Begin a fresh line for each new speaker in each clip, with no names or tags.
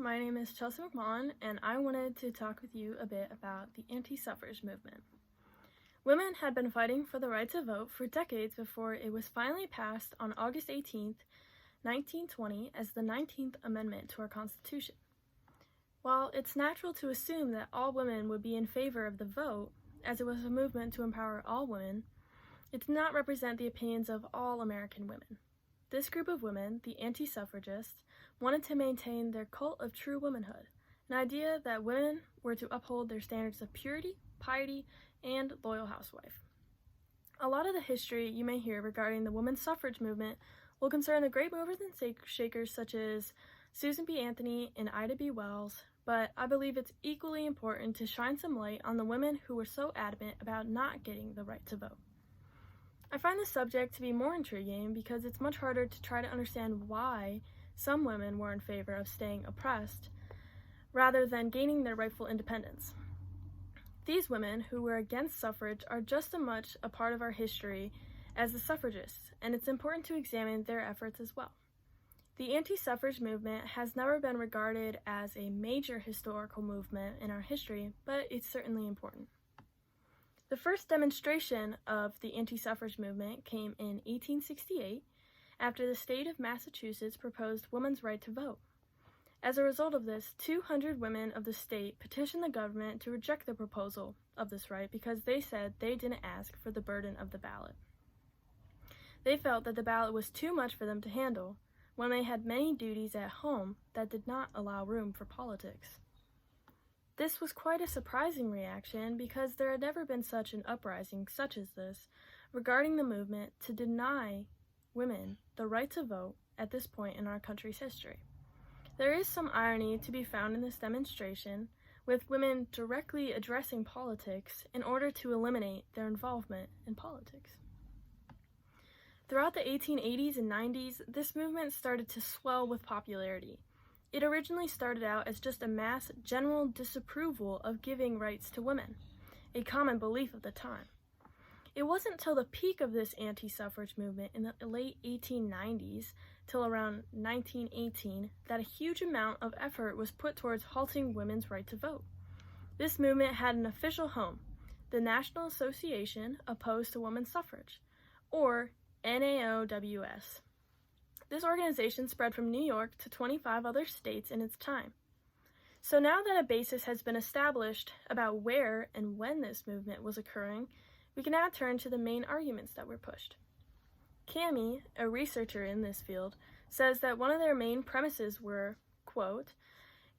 My name is Althouse-McMullen, and I wanted to talk with you a bit about the anti-suffrage movement. Women had been fighting for the right to vote for decades before it was finally passed on August 18, 1920, as the 19th Amendment to our Constitution. While it's natural to assume that all women would be in favor of the vote, as it was a movement to empower all women, it did not represent the opinions of all American women. This group of women, the anti-suffragists, wanted to maintain their cult of true womanhood, an idea that women were to uphold their standards of purity, piety, and loyal housewife. A lot of the history you may hear regarding the women's suffrage movement will concern the great movers and shakers such as Susan B. Anthony and Ida B. Wells, but I believe it's equally important to shine some light on the women who were so adamant about not getting the right to vote. I find this subject to be more intriguing because it's much harder to try to understand why some women were in favor of staying oppressed rather than gaining their rightful independence. These women who were against suffrage are just as much a part of our history as the suffragists, and it's important to examine their efforts as well. The anti-suffrage movement has never been regarded as a major historical movement in our history, but it's certainly important. The first demonstration of the anti-suffrage movement came in 1868 after the state of Massachusetts proposed women's right to vote. As a result of this, 200 women of the state petitioned the government to reject the proposal of this right because they said they didn't ask for the burden of the ballot. They felt that the ballot was too much for them to handle when they had many duties at home that did not allow room for politics. This was quite a surprising reaction because there had never been such an uprising such as this regarding the movement to deny women the right to vote at this point in our country's history. There is some irony to be found in this demonstration, with women directly addressing politics in order to eliminate their involvement in politics. Throughout the 1880s and 90s, this movement started to swell with popularity. It originally started out as just a mass general disapproval of giving rights to women, a common belief of the time. It wasn't till the peak of this anti-suffrage movement in the late 1890s till around 1918 that a huge amount of effort was put towards halting women's right to vote. This movement had an official home, the National Association Opposed to Women's Suffrage, or NAOWS. This organization spread from New York to 25 other states in its time. So now that a basis has been established about where and when this movement was occurring, we can now turn to the main arguments that were pushed. Cami, a researcher in this field, says that one of their main premises were, quote,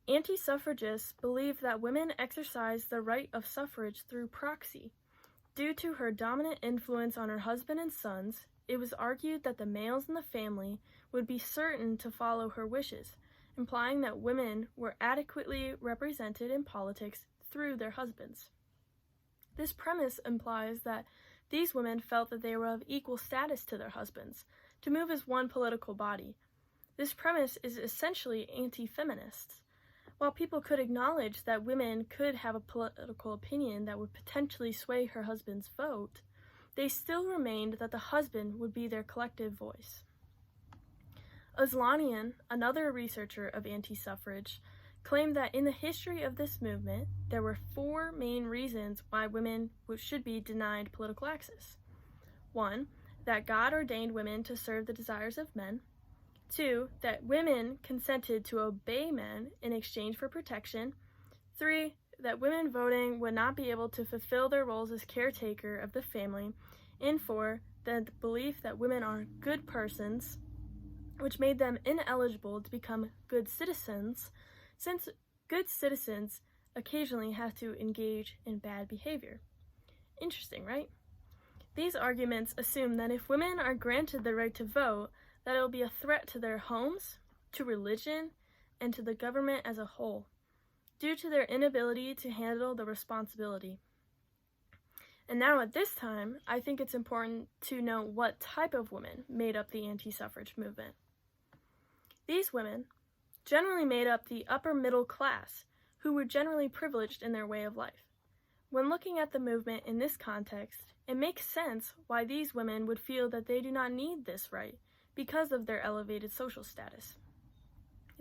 anti-suffragists believe that women exercise the right of suffrage through proxy. Due to her dominant influence on her husband and sons, it was argued that the males in the family would be certain to follow her wishes, implying that women were adequately represented in politics through their husbands. This premise implies that these women felt that they were of equal status to their husbands, to move as one political body. This premise is essentially anti-feminist. While people could acknowledge that women could have a political opinion that would potentially sway her husband's vote, they still remained that the husband would be their collective voice. Oslanian, another researcher of anti-suffrage, claimed that in the history of this movement, there were four main reasons why women should be denied political access. 1, that God ordained women to serve the desires of men. 2, that women consented to obey men in exchange for protection. 3, that women voting would not be able to fulfill their roles as caretaker of the family. And 4, the belief that women are good persons, which made them ineligible to become good citizens, since good citizens occasionally have to engage in bad behavior. Interesting, right? These arguments assume that if women are granted the right to vote, that it will be a threat to their homes, to religion, and to the government as a whole, due to their inability to handle the responsibility. And now at this time, I think it's important to know what type of women made up the anti-suffrage movement. These women generally made up the upper middle class, who were generally privileged in their way of life. When looking at the movement in this context, it makes sense why these women would feel that they do not need this right because of their elevated social status.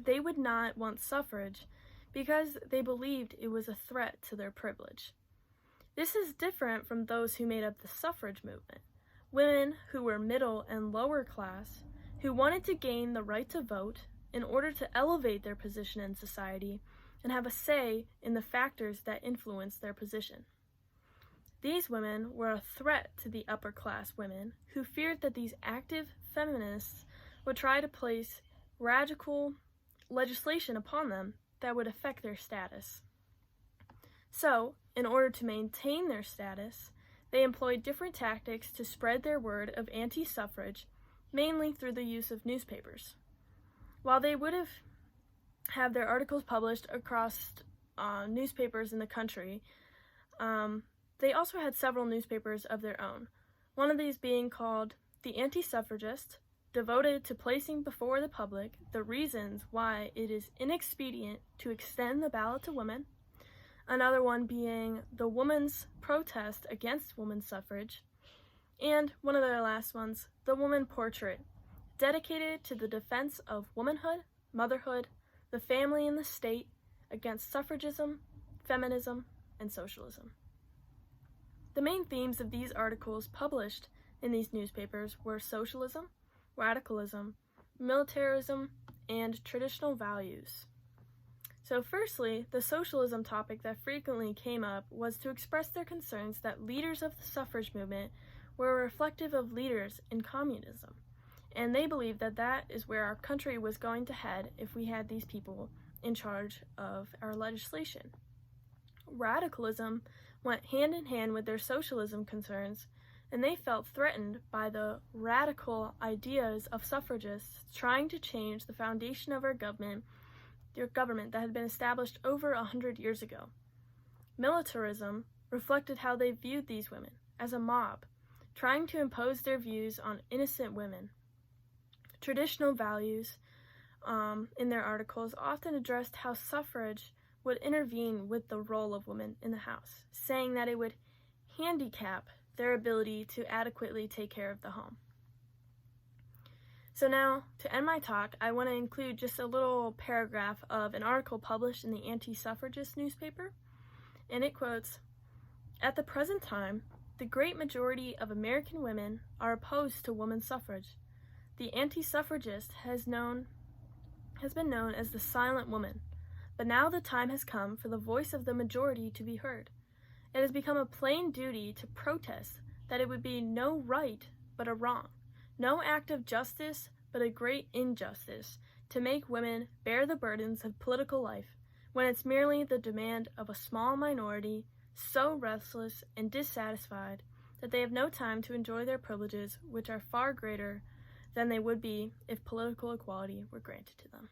they would not want suffrage because they believed it was a threat to their privilege. This is different from those who made up the suffrage movement, women who were middle and lower class, who wanted to gain the right to vote in order to elevate their position in society and have a say in the factors that influenced their position. These women were a threat to the upper class women who feared that these active feminists would try to place radical legislation upon them that would affect their status. So, in order to maintain their status, they employed different tactics to spread their word of anti-suffrage, mainly through the use of newspapers. While they would have their articles published across newspapers in the country, they also had several newspapers of their own, one of these being called The Anti-Suffragist, devoted to placing before the public the reasons why it is inexpedient to extend the ballot to women, another one being The Woman's Protest Against Women's Suffrage, and one of their last ones, The Woman Portrait, dedicated to the defense of womanhood, motherhood, the family and the state against suffragism, feminism, and socialism. The main themes of these articles published in these newspapers were socialism, radicalism, militarism, and traditional values. So firstly, the socialism topic that frequently came up was to express their concerns that leaders of the suffrage movement were reflective of leaders in communism, and they believed that that is where our country was going to head if we had these people in charge of our legislation. Radicalism went hand in hand with their socialism concerns, and they felt threatened by the radical ideas of suffragists trying to change the foundation of our government that had been established over 100 years ago. Militarism reflected how they viewed these women as a mob, trying to impose their views on innocent women. Traditional values in their articles often addressed how suffrage would intervene with the role of women in the house, saying that it would handicap their ability to adequately take care of the home. So now, to end my talk, I want to include just a little paragraph of an article published in the Anti-Suffragist newspaper, and it quotes, "At the present time, the great majority of American women are opposed to women's suffrage. The anti-suffragist has been known as the silent woman, but now the time has come for the voice of the majority to be heard. It has become a plain duty to protest that it would be no right but a wrong, no act of justice but a great injustice to make women bear the burdens of political life when it's merely the demand of a small minority so restless and dissatisfied that they have no time to enjoy their privileges, which are far greater than they would be if political equality were granted to them."